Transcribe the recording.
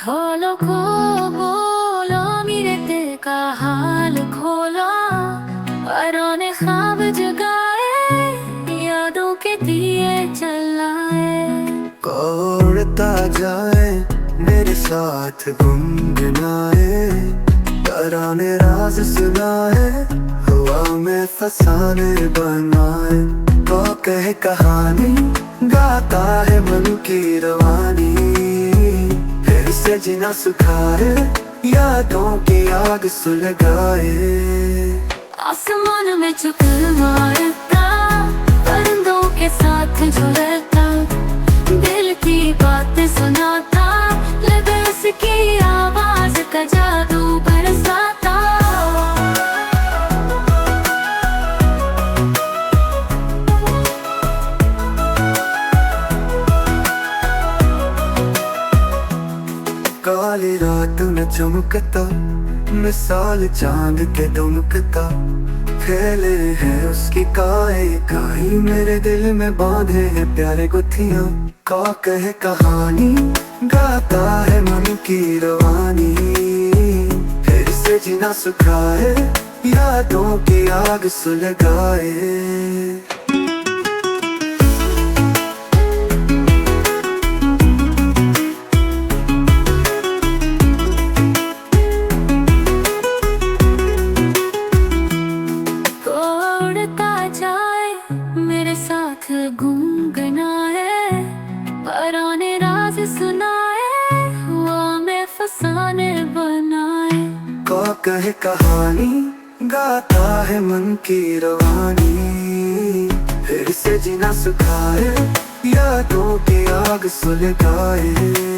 खोलो खो बोलो मेरे दिल का हाल खोलो। परों ने ख्वाब जगाए, यादों के दिए जलाए। उड़ता जाए मेरे साथ गुनगुनाए, तराने राज सुनाए, हवा में फसाने बनाए। तो कहे कहानी गाता है मन की रवानी, फिर से जीना सुखाए, यादों की आग सुलगाए। आसमान में चक्कर मारता, परिंदों के साथ झूलता, दिल की बातें सुनाता, लिबास की आवाज का जादू बरसाता। काली रात में चमकता, मिसाल चांद के दमकता, फैले हैं उसकी काए काई, मेरे दिल में बांधे हैं प्यारे गुत्थियां। का कहे कहानी गाता है मन की रवानी, फिर से जीना सुखाए, यादों की आग सुलगाए। उड़ता जाए मेरे साथ गुनगुनाए, परों ने राज सुनाए, हुआ में फसाने बनाए। का कहे कहानी गाता है मन की रवानी, फिर से जीना सुखाए, यादों की आग सुलगाए।